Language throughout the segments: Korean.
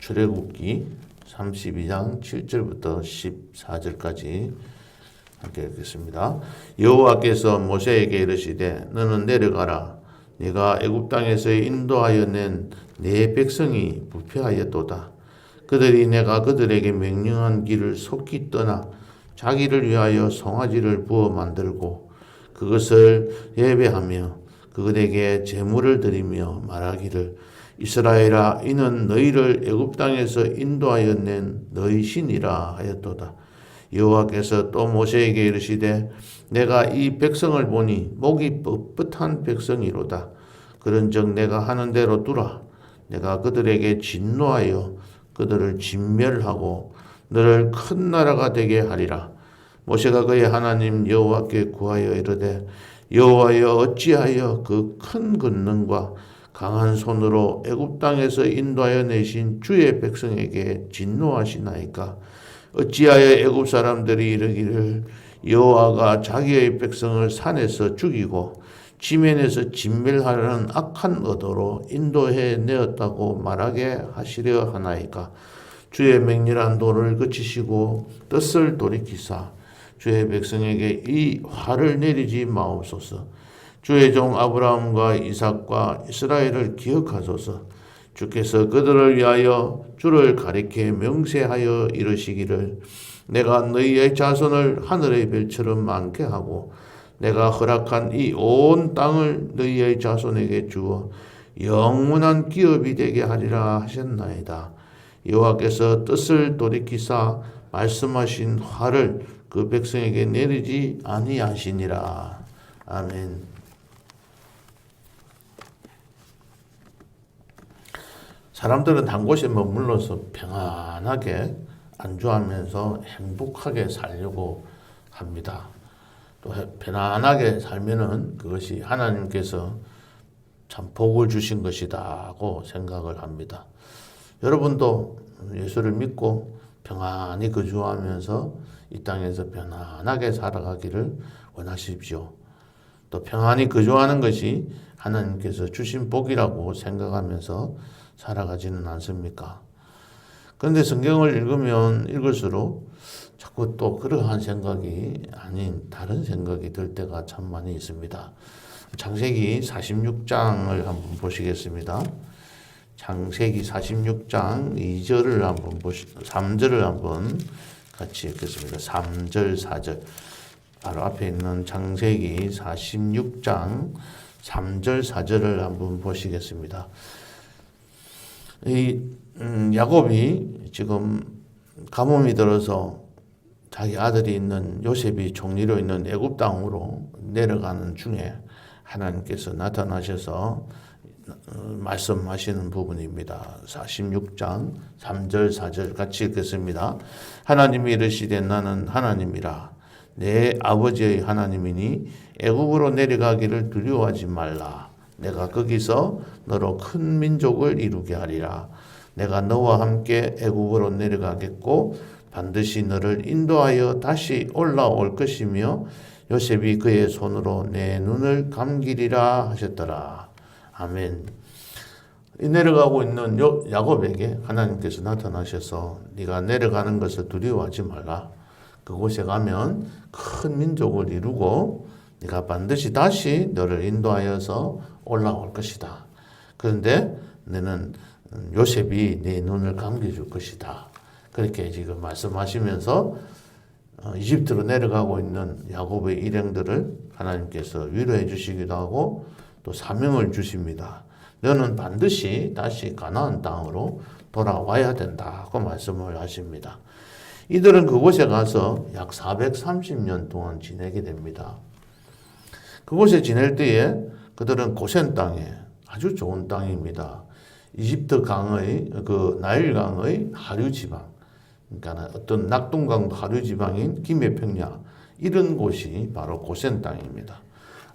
출애굽기 32장 7절부터 14절까지 함께 읽겠습니다. 여호와께서 모세에게 이르시되 너는 내려가라. 네가 애굽 땅에서 인도하여 낸 네 백성이 부패하였도다. 그들이 내가 그들에게 명령한 길을 속히 떠나 자기를 위하여 송아지를 부어 만들고 그것을 예배하며 그들에게 제물을 드리며 말하기를 이스라엘아 이는 너희를 애굽 땅에서 인도하여 낸 너희 신이라 하였도다. 여호와께서 또 모세에게 이르시되 내가 이 백성을 보니 목이 뻣뻣한 백성이로다. 그런즉 내가 하는 대로 두라. 내가 그들에게 진노하여 그들을 진멸하고 너를 큰 나라가 되게 하리라. 모세가 그의 하나님 여호와께 구하여 이르되 여호와여 어찌하여 그 큰 권능과 강한 손으로 애굽 땅에서 인도하여 내신 주의 백성에게 진노하시나이까. 어찌하여 애굽 사람들이 이르기를 여호와가 자기의 백성을 산에서 죽이고 지면에서 진멸하려는 악한 의도로 인도해 내었다고 말하게 하시려 하나이까. 주의 맹렬한 도를 그치시고 뜻을 돌이키사 주의 백성에게 이 화를 내리지 마옵소서. 주의 종 아브라함과 이삭과 이스라엘을 기억하소서. 주께서 그들을 위하여 주를 가리켜 명세하여 이르시기를 내가 너희의 자손을 하늘의 별처럼 많게 하고 내가 허락한 이 온 땅을 너희의 자손에게 주어 영원한 기업이 되게 하리라 하셨나이다. 여호와께서 뜻을 돌이키사 말씀하신 화를 그 백성에게 내리지 아니하시니라. 아멘. 사람들은 한 곳에 머물러서 평안하게 안주하면서 행복하게 살려고 합니다. 또 편안하게 살면은 그것이 하나님께서 참 복을 주신 것이다고 생각을 합니다. 여러분도 예수를 믿고 평안히 거주하면서 이 땅에서 편안하게 살아가기를 원하십시오. 또 평안히 거주하는 것이 하나님께서 주신 복이라고 생각하면서 살아가지는 않습니까? 그런데 성경을 읽으면 읽을수록 자꾸 또 그러한 생각이 아닌 다른 생각이 들 때가 참 많이 있습니다. 창세기 46장을 한번 보시겠습니다. 창세기 46장 2절을 한번 3절을 한번 같이 읽겠습니다. 3절, 4절. 바로 앞에 있는 창세기 46장 3절, 4절을 한번 보시겠습니다. 야곱이 지금 가뭄이 들어서 자기 아들이 있는 요셉이 총리로 있는 애굽 땅으로 내려가는 중에 하나님께서 나타나셔서 말씀하시는 부분입니다. 46장 3절 4절 같이 읽겠습니다. 하나님이 이르시되 나는 하나님이라 내 아버지의 하나님이니 애굽으로 내려가기를 두려워하지 말라. 내가 거기서 너로 큰 민족을 이루게 하리라. 내가 너와 함께 애굽으로 내려가겠고 반드시 너를 인도하여 다시 올라올 것이며 요셉이 그의 손으로 내 눈을 감기리라 하셨더라. 아멘. 이 내려가고 있는 야곱에게 하나님께서 나타나셔서 네가 내려가는 것을 두려워하지 말라. 그곳에 가면 큰 민족을 이루고 네가 반드시 다시 너를 인도하여서 올라올 것이다. 그런데 너는 요셉이 네 눈을 감겨줄 것이다. 그렇게 지금 말씀하시면서 이집트로 내려가고 있는 야곱의 일행들을 하나님께서 위로해 주시기도 하고 또 사명을 주십니다. 너는 반드시 다시 가나안 땅으로 돌아와야 된다고 말씀을 하십니다. 이들은 그곳에 가서 약 430년 동안 지내게 됩니다. 그곳에 지낼 때에 그들은 고센 땅에 아주 좋은 땅입니다. 이집트 강의 그 나일 강의 하류 지방, 그러니까 어떤 낙동강도 하류 지방인 기메평야 이런 곳이 바로 고센 땅입니다.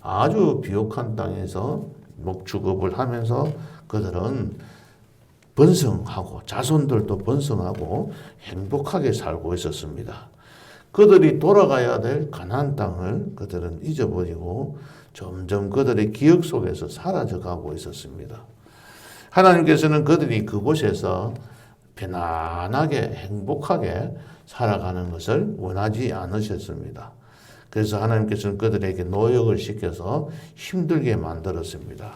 아주 비옥한 땅에서 목축업을 하면서 그들은 번성하고 자손들도 번성하고 행복하게 살고 있었습니다. 그들이 돌아가야 될 가나안 땅을 그들은 잊어버리고 점점 그들의 기억 속에서 사라져가고 있었습니다. 하나님께서는 그들이 그곳에서 편안하게 행복하게 살아가는 것을 원하지 않으셨습니다. 그래서 하나님께서는 그들에게 노역을 시켜서 힘들게 만들었습니다.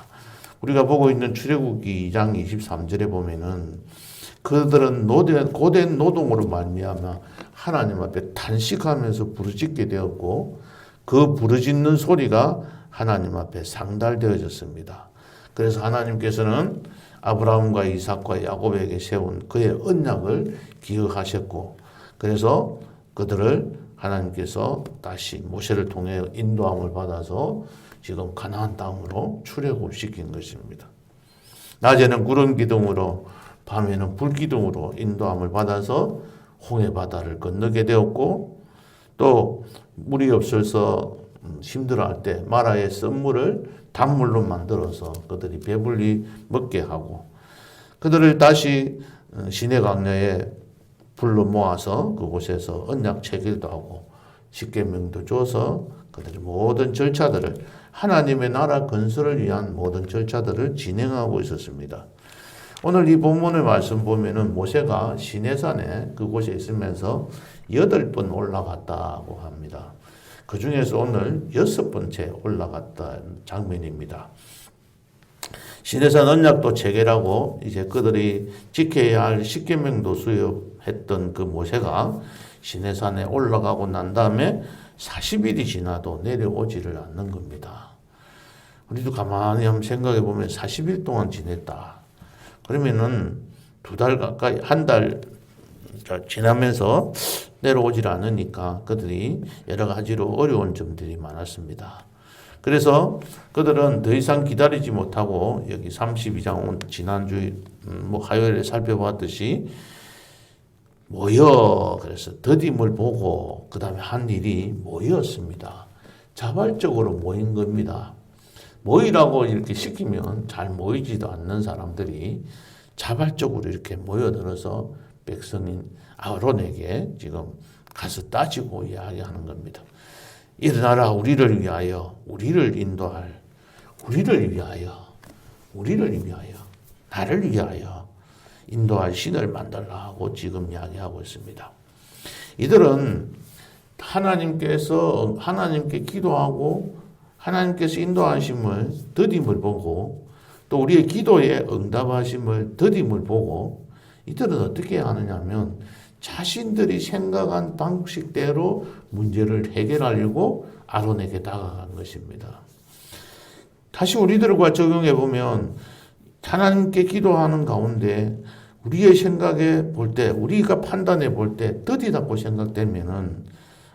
우리가 보고 있는 출애굽기 2장 23절에 보면은 그들은 고된 노동으로 말미암아 하나님 앞에 탄식하면서 부르짖게 되었고 그 부르짖는 소리가 하나님 앞에 상달되어졌습니다. 그래서 하나님께서는 아브라함과 이삭과 야곱에게 세운 그의 언약을 기억하셨고 그래서 그들을 하나님께서 다시 모세를 통해 인도함을 받아서 지금 가나안 땅으로 출애굽을 시킨 것입니다. 낮에는 구름 기둥으로 밤에는 불 기둥으로 인도함을 받아서 홍해 바다를 건너게 되었고 또 물이 없어서 힘들어할 때 마라의 썬물을 단물로 만들어서 그들이 배불리 먹게 하고 그들을 다시 시내 강야에 불러 모아서 그곳에서 언약 체결도 하고 십계명도 줘서 그들의 모든 절차들을 하나님의 나라 건설을 위한 모든 절차들을 진행하고 있었습니다. 오늘 이 본문의 말씀 보면은 모세가 시내산에 그곳에 있으면서 8번 올라갔다고 합니다. 그 중에서 오늘 6번째 올라갔다는 장면입니다. 시내산 언약도 체결하고 이제 그들이 지켜야 할 십계명도 수여했던 그 모세가 시내산에 올라가고 난 다음에 40일이 지나도 내려오지를 않는 겁니다. 우리도 가만히 한번 생각해 보면 40일 동안 지냈다. 그러면은 2달 가까이, 1달 지나면서 내려오질 않으니까 그들이 여러 가지로 어려운 점들이 많았습니다. 그래서 그들은 더 이상 기다리지 못하고 여기 32장 지난주 화요일에 살펴봤듯이 모여 그래서 더딤을 보고 그 다음에 한 일이 모였습니다. 자발적으로 모인 겁니다. 모이라고 이렇게 시키면 잘 모이지도 않는 사람들이 자발적으로 이렇게 모여들어서 백성인 아론에게 지금 가서 따지고 이야기하는 겁니다. 일어나라 우리를 위하여 우리를 인도할 우리를 위하여 나를 위하여 인도할 신을 만들라 하고 지금 이야기하고 있습니다. 이들은 하나님께 기도하고 하나님께서 인도하심을 더딤을 보고 또 우리의 기도에 응답하심을 더딤을 보고 이들은 어떻게 하느냐면 자신들이 생각한 방식대로 문제를 해결하려고 아론에게 다가간 것입니다. 다시 우리들과 적용해 보면 하나님께 기도하는 가운데 우리의 생각에 볼 때, 우리가 판단해 볼 때 더디다고 생각되면은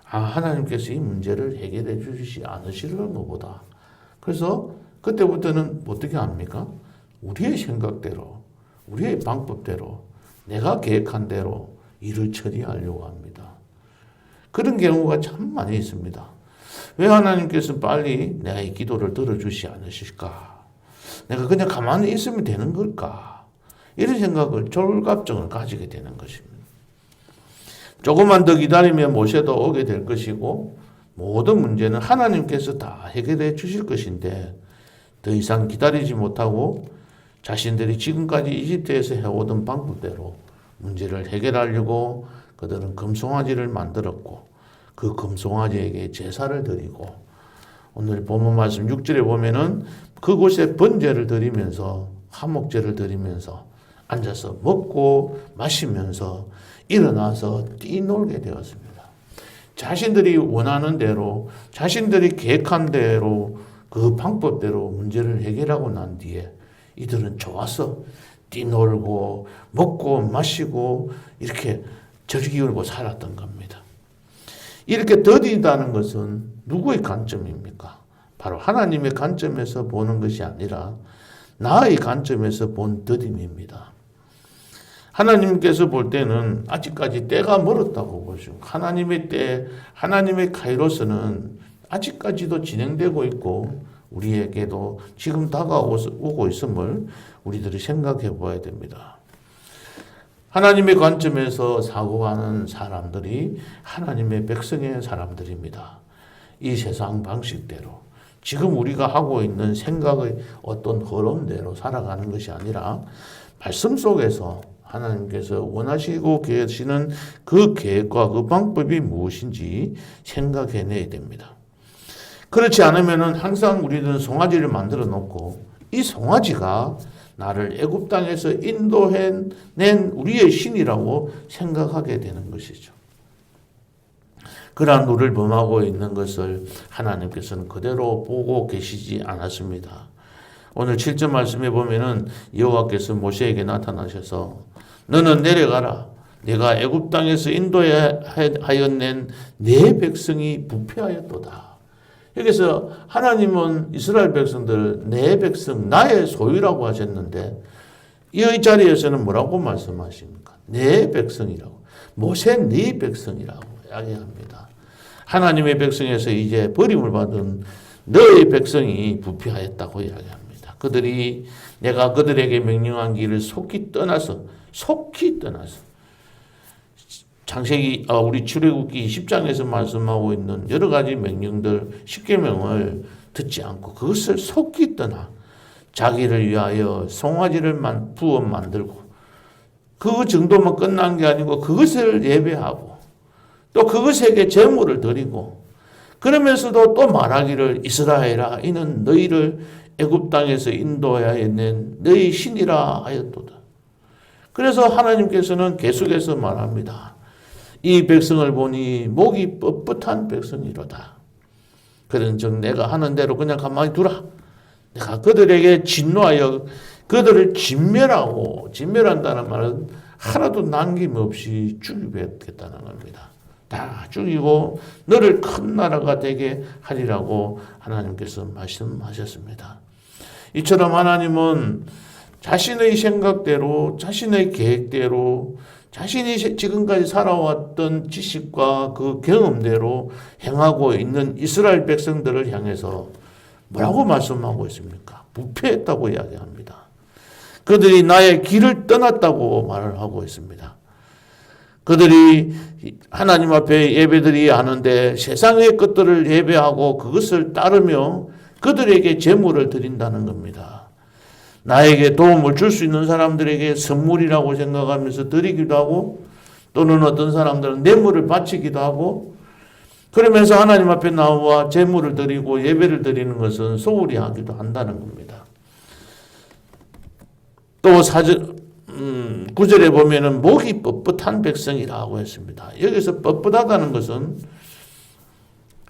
하나님께서 이 문제를 해결해 주시지 않으시려는 것보다. 그래서 그때부터는 어떻게 합니까? 우리의 생각대로, 우리의 방법대로, 내가 계획한 대로 일을 처리하려고 합니다. 그런 경우가 참 많이 있습니다. 왜 하나님께서 빨리 내가 이 기도를 들어주시 않으실까? 내가 그냥 가만히 있으면 되는 걸까? 이런 생각을 졸갑증을 가지게 되는 것입니다. 조금만 더 기다리면 모세도 오게 될 것이고 모든 문제는 하나님께서 다 해결해 주실 것인데 더 이상 기다리지 못하고 자신들이 지금까지 이집트에서 해오던 방법대로 문제를 해결하려고 그들은 금송아지를 만들었고 그 금송아지에게 제사를 드리고 오늘 본문 말씀 6절에 보면은 그곳에 번제를 드리면서 화목제를 드리면서 앉아서 먹고 마시면서 일어나서 뛰놀게 되었습니다. 자신들이 원하는 대로 자신들이 계획한 대로 그 방법대로 문제를 해결하고 난 뒤에 이들은 좋아서 뛰놀고 먹고 마시고 이렇게 즐기고 살았던 겁니다. 이렇게 더디다는 것은 누구의 관점입니까? 바로 하나님의 관점에서 보는 것이 아니라 나의 관점에서 본 더딤입니다. 하나님께서 볼 때는 아직까지 때가 멀었다고 보시고 하나님의 때, 하나님의 카이로스는 아직까지도 진행되고 있고 우리에게도 지금 다가오고 있음을 우리들이 생각해 봐야 됩니다. 하나님의 관점에서 사고하는 사람들이 하나님의 백성의 사람들입니다. 이 세상 방식대로 지금 우리가 하고 있는 생각의 어떤 흐름대로 살아가는 것이 아니라 말씀 속에서 하나님께서 원하시고 계시는 그 계획과 그 방법이 무엇인지 생각해내야 됩니다. 그렇지 않으면 항상 우리는 송아지를 만들어 놓고 이 송아지가 나를 애굽 땅에서 인도해낸 우리의 신이라고 생각하게 되는 것이죠. 그러한 룰을 범하고 있는 것을 하나님께서는 그대로 보고 계시지 않았습니다. 오늘 7절 말씀에 보면은 여호와께서 모세에게 나타나셔서 너는 내려가라. 내가 애굽 땅에서 인도하여낸 내 백성이 부패하였도다. 여기서 하나님은 이스라엘 백성들 내 백성 나의 소유라고 하셨는데 이 자리에서는 뭐라고 말씀하십니까? 내 백성이라고. 모세 네 백성이라고 이야기합니다. 하나님의 백성에서 이제 버림을 받은 너의 백성이 부패하였다고 이야기합니다. 그들이 내가 그들에게 명령한 길을 속히 떠나서 창세기 우리 출애굽기 10장에서 말씀하고 있는 여러 가지 명령들 10계명을 듣지 않고 그것을 속히 떠나 자기를 위하여 송아지를 부어 만들고 그 정도만 끝난 게 아니고 그것을 예배하고 또 그것에게 제물을 드리고 그러면서도 또 말하기를 이스라엘아 이는 너희를 애굽 땅에서 인도하여낸 너희 신이라 하였도다. 그래서 하나님께서는 계속해서 말합니다. 이 백성을 보니 목이 뻣뻣한 백성이로다. 그런즉 내가 하는 대로 그냥 가만히 두라. 내가 그들에게 진노하여 그들을 진멸한다는 말은 하나도 남김없이 죽이겠다는 겁니다. 다 죽이고 너를 큰 나라가 되게 하리라고 하나님께서 말씀하셨습니다. 이처럼 하나님은 자신의 생각대로 자신의 계획대로 자신이 지금까지 살아왔던 지식과 그 경험대로 행하고 있는 이스라엘 백성들을 향해서 뭐라고 말씀하고 있습니까? 부패했다고 이야기합니다. 그들이 나의 길을 떠났다고 말을 하고 있습니다. 그들이 하나님 앞에 예배드려야 하는데 세상의 것들을 예배하고 그것을 따르며 그들에게 제물을 드린다는 겁니다. 나에게 도움을 줄 수 있는 사람들에게 선물이라고 생각하면서 드리기도 하고 또는 어떤 사람들은 뇌물을 바치기도 하고 그러면서 하나님 앞에 나와 제물을 드리고 예배를 드리는 것은 소홀히 하기도 한다는 겁니다. 또 9절에 보면은 목이 뻣뻣한 백성이라고 했습니다. 여기서 뻣뻣하다는 것은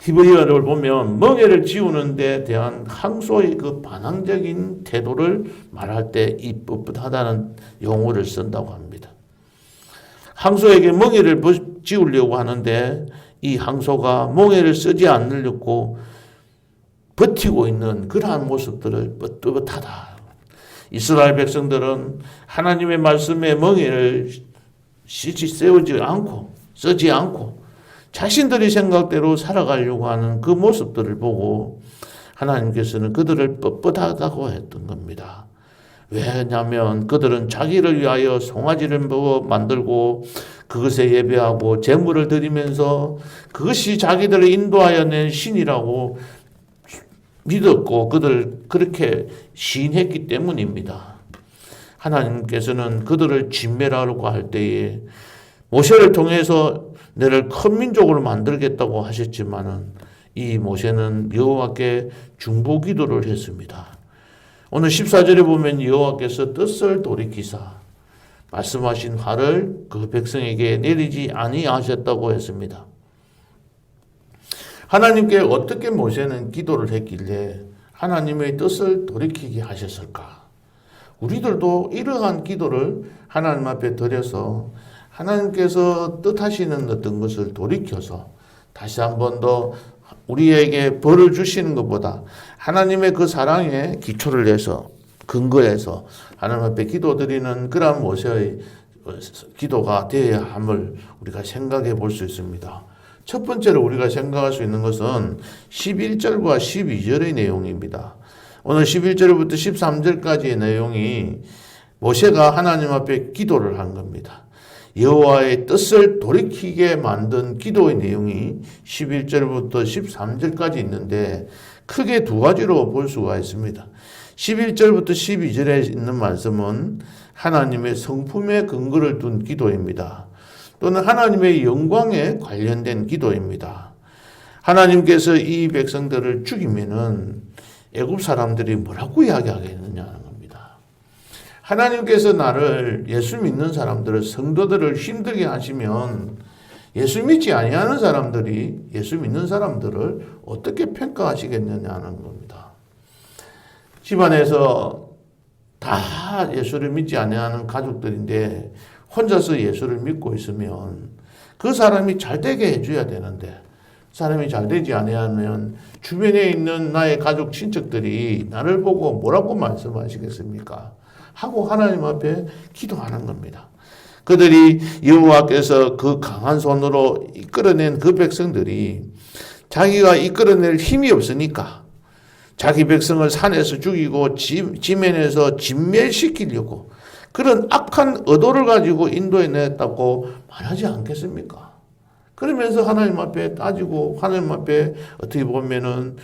히브리어를 보면 멍에를 지우는 데 대한 항소의 그 반항적인 태도를 말할 때 이 뻣뻣하다는 용어를 쓴다고 합니다. 항소에게 멍에를 지우려고 하는데 이 항소가 멍에를 쓰지 않으려고 버티고 있는 그러한 모습들을 뻣뻣하다. 이스라엘 백성들은 하나님의 말씀에 멍에를 쓰지 않고 자신들의 생각대로 살아가려고 하는 그 모습들을 보고 하나님께서는 그들을 뻣뻣하다고 했던 겁니다. 왜냐하면 그들은 자기를 위하여 송아지를 만들고 그것에 예배하고 제물을 드리면서 그것이 자기들을 인도하여 낸 신이라고 믿었고 그들을 그렇게 시인했기 때문입니다. 하나님께서는 그들을 진멸하려고 할 때에 모세를 통해서 너를 큰 민족으로 만들겠다고 하셨지만은 이 모세는 여호와께 중보기도를 했습니다. 오늘 14절에 보면 여호와께서 뜻을 돌이키사 말씀하신 화를 그 백성에게 내리지 아니하셨다고 했습니다. 하나님께 어떻게 모세는 기도를 했길래 하나님의 뜻을 돌이키게 하셨을까? 우리들도 이러한 기도를 하나님 앞에 드려서 하나님께서 뜻하시는 어떤 것을 돌이켜서 다시 한 번 더 우리에게 벌을 주시는 것보다 하나님의 그 사랑에 기초를 해서 근거해서 하나님 앞에 기도드리는 그러한 모세의 기도가 되어야 함을 우리가 생각해 볼 수 있습니다. 첫 번째로 우리가 생각할 수 있는 것은 11절과 12절의 내용입니다. 오늘 11절부터 13절까지의 내용이 모세가 하나님 앞에 기도를 한 겁니다. 여호와의 뜻을 돌이키게 만든 기도의 내용이 11절부터 13절까지 있는데 크게 두 가지로 볼 수가 있습니다. 11절부터 12절에 있는 말씀은 하나님의 성품에 근거를 둔 기도입니다. 또는 하나님의 영광에 관련된 기도입니다. 하나님께서 이 백성들을 죽이면은 애굽 사람들이 뭐라고 이야기하겠느냐는 겁니다. 하나님께서 나를 예수 믿는 사람들을 성도들을 힘들게 하시면 예수 믿지 아니하는 사람들이 예수 믿는 사람들을 어떻게 평가하시겠느냐는 겁니다. 집안에서 다 예수를 믿지 아니하는 가족들인데 혼자서 예수를 믿고 있으면 그 사람이 잘 되게 해줘야 되는데 사람이 잘 되지 아니하면 주변에 있는 나의 가족 친척들이 나를 보고 뭐라고 말씀하시겠습니까? 하고 하나님 앞에 기도하는 겁니다. 그들이 여호와께서 그 강한 손으로 이끌어낸 그 백성들이 자기가 이끌어낼 힘이 없으니까 자기 백성을 산에서 죽이고 지면에서 진멸시키려고 그런 악한 의도를 가지고 인도해냈다고 말하지 않겠습니까? 그러면서 하나님 앞에 따지고 하나님 앞에 어떻게 보면은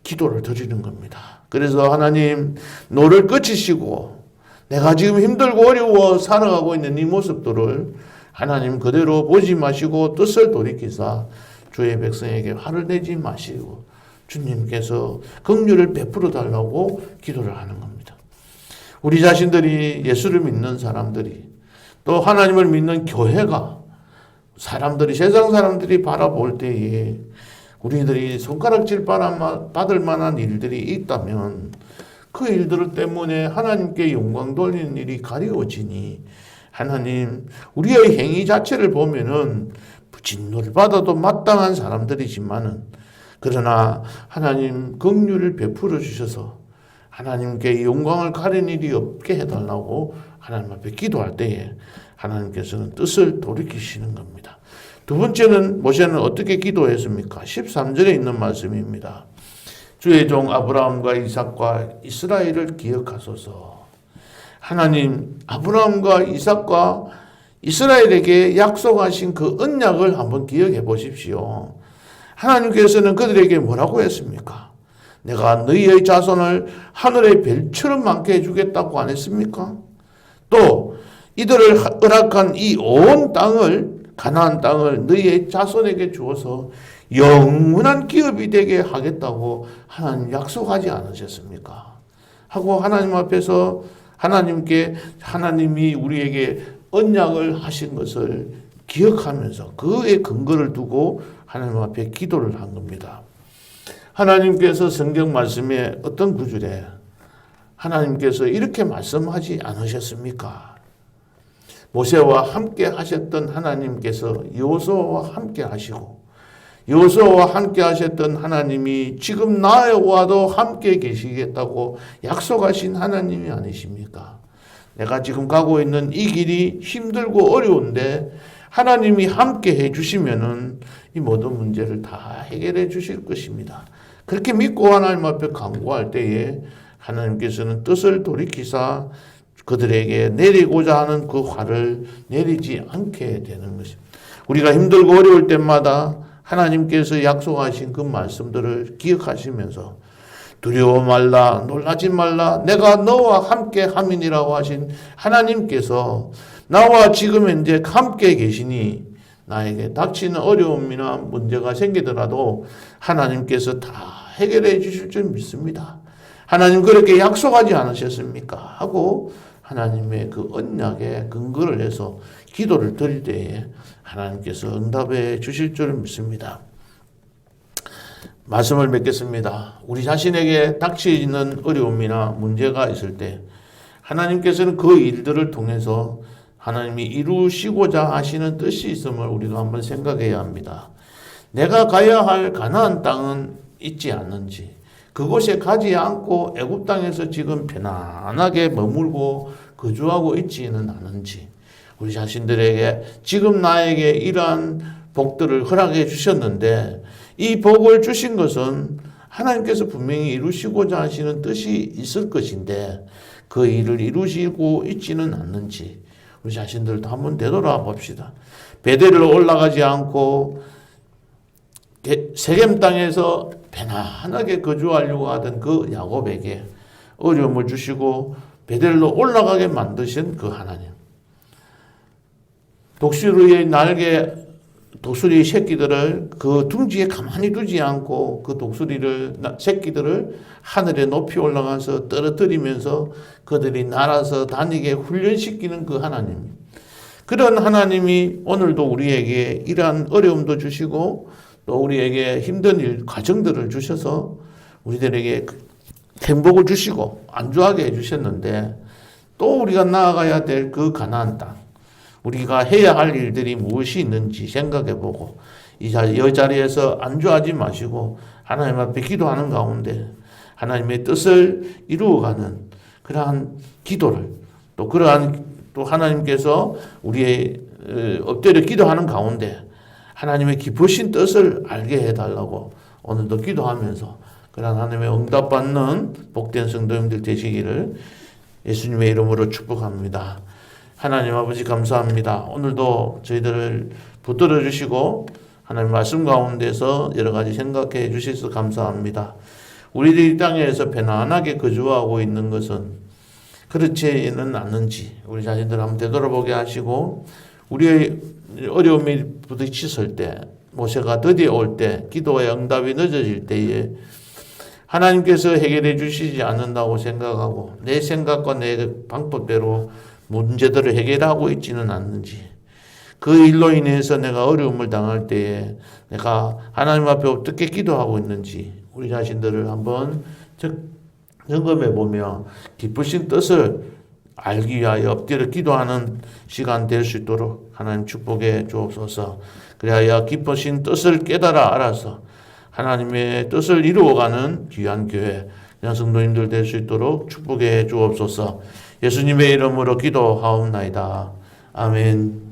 기도를 드리는 겁니다. 그래서 하나님 노를 끝이시고 내가 지금 힘들고 어려워 살아가고 있는 이 모습들을 하나님 그대로 보지 마시고 뜻을 돌이키사 주의 백성에게 화를 내지 마시고 주님께서 긍휼을 베풀어 달라고 기도를 하는 겁니다. 우리 자신들이 예수를 믿는 사람들이 또 하나님을 믿는 교회가 사람들이 세상 사람들이 바라볼 때에 우리들이 손가락질 받을 만한 일들이 있다면 그 일들 때문에 하나님께 영광 돌리는 일이 가려워지니 하나님 우리의 행위 자체를 보면은 진노를 받아도 마땅한 사람들이지만은 그러나 하나님 긍휼을 베풀어 주셔서 하나님께 영광을 가린 일이 없게 해달라고 하나님 앞에 기도할 때에 하나님께서는 뜻을 돌이키시는 겁니다. 두 번째는 모세는 어떻게 기도했습니까? 13절에 있는 말씀입니다. 주의 종 아브라함과 이삭과 이스라엘을 기억하소서. 하나님 아브라함과 이삭과 이스라엘에게 약속하신 그 언약을 한번 기억해 보십시오. 하나님께서는 그들에게 뭐라고 했습니까? 내가 너희의 자손을 하늘의 별처럼 많게 해주겠다고 안 했습니까? 또 이들을 허락한 이 온 땅을 가나안 땅을 너희의 자손에게 주어서 영원한 기업이 되게 하겠다고 하나님 약속하지 않으셨습니까? 하고 하나님 앞에서 하나님이 우리에게 언약을 하신 것을 기억하면서 그에 근거를 두고 하나님 앞에 기도를 한 겁니다. 하나님께서 성경 말씀에 어떤 구절에 하나님께서 이렇게 말씀하지 않으셨습니까? 모세와 함께 하셨던 하나님께서 여호수아와 함께 하시고 여호수아와 함께 하셨던 하나님이 지금 나와도 함께 계시겠다고 약속하신 하나님이 아니십니까? 내가 지금 가고 있는 이 길이 힘들고 어려운데 하나님이 함께 해주시면은 이 모든 문제를 다 해결해 주실 것입니다. 그렇게 믿고 하나님 앞에 간구할 때에 하나님께서는 뜻을 돌이키사 그들에게 내리고자 하는 그 화를 내리지 않게 되는 것입니다. 우리가 힘들고 어려울 때마다 하나님께서 약속하신 그 말씀들을 기억하시면서 두려워 말라, 놀라지 말라, 내가 너와 함께 함이니라고 하신 하나님께서 나와 지금 현재 함께 계시니 나에게 닥치는 어려움이나 문제가 생기더라도 하나님께서 다 해결해 주실 줄 믿습니다. 하나님 그렇게 약속하지 않으셨습니까? 하고 하나님의 그 언약에 근거를 해서 기도를 드릴 때에 하나님께서 응답해 주실 줄 믿습니다. 말씀을 맺겠습니다. 우리 자신에게 닥치는 어려움이나 문제가 있을 때 하나님께서는 그 일들을 통해서 하나님이 이루시고자 하시는 뜻이 있음을 우리가 한번 생각해야 합니다. 내가 가야 할 가나안 땅은 있지 않는지, 그곳에 가지 않고 애굽 땅에서 지금 편안하게 머물고 거주하고 있지는 않은지, 우리 자신들에게 지금 나에게 이러한 복들을 허락해 주셨는데 이 복을 주신 것은 하나님께서 분명히 이루시고자 하시는 뜻이 있을 것인데 그 일을 이루시고 있지는 않는지 우리 자신들도 한번 되돌아 봅시다. 베델로 올라가지 않고 세겜 땅에서 편안하게 거주하려고 하던 그 야곱에게 어려움을 주시고 베델로 올라가게 만드신 그 하나님. 독수리의 날개, 독수리 새끼들을 그 둥지에 가만히 두지 않고 그 새끼들을 하늘에 높이 올라가서 떨어뜨리면서 그들이 날아서 다니게 훈련시키는 그 하나님. 그런 하나님이 오늘도 우리에게 이러한 어려움도 주시고 또 우리에게 힘든 일, 과정들을 주셔서 우리들에게 행복을 주시고 안주하게 해주셨는데 또 우리가 나아가야 될 그 가나안 땅, 우리가 해야 할 일들이 무엇이 있는지 생각해보고 이 자리에서 안주하지 마시고 하나님 앞에 기도하는 가운데 하나님의 뜻을 이루어가는 그러한 기도를 또 그러한 또 하나님께서 우리의 엎드려 기도하는 가운데 하나님의 기쁘신 뜻을 알게 해달라고 오늘도 기도하면서 그러한 하나님의 응답받는 복된 성도님들 되시기를 예수님의 이름으로 축복합니다. 하나님 아버지 감사합니다. 오늘도 저희들을 붙들어 주시고 하나님 말씀 가운데서 여러 가지 생각해 주셔서 감사합니다. 우리들이 땅에서 편안하게 거주하고 있는 것은 그렇지는 않는지 우리 자신들 한번 되돌아보게 하시고 우리의 어려움이 부딪혔을 때 모세가 드디어 올 때 기도의 응답이 늦어질 때에 하나님께서 해결해 주시지 않는다고 생각하고 내 생각과 내 방법대로 문제들을 해결하고 있지는 않는지 그 일로 인해서 내가 어려움을 당할 때에 내가 하나님 앞에 어떻게 기도하고 있는지 우리 자신들을 한번 점검해 보며 기쁘신 뜻을 알기 위하여 엎드려 기도하는 시간 될 수 있도록 하나님 축복해 주옵소서. 그리하여 기쁘신 뜻을 깨달아 알아서 하나님의 뜻을 이루어가는 귀한 교회 성도님들 될 수 있도록 축복해 주옵소서. 예수님의 이름으로 기도하옵나이다. 아멘.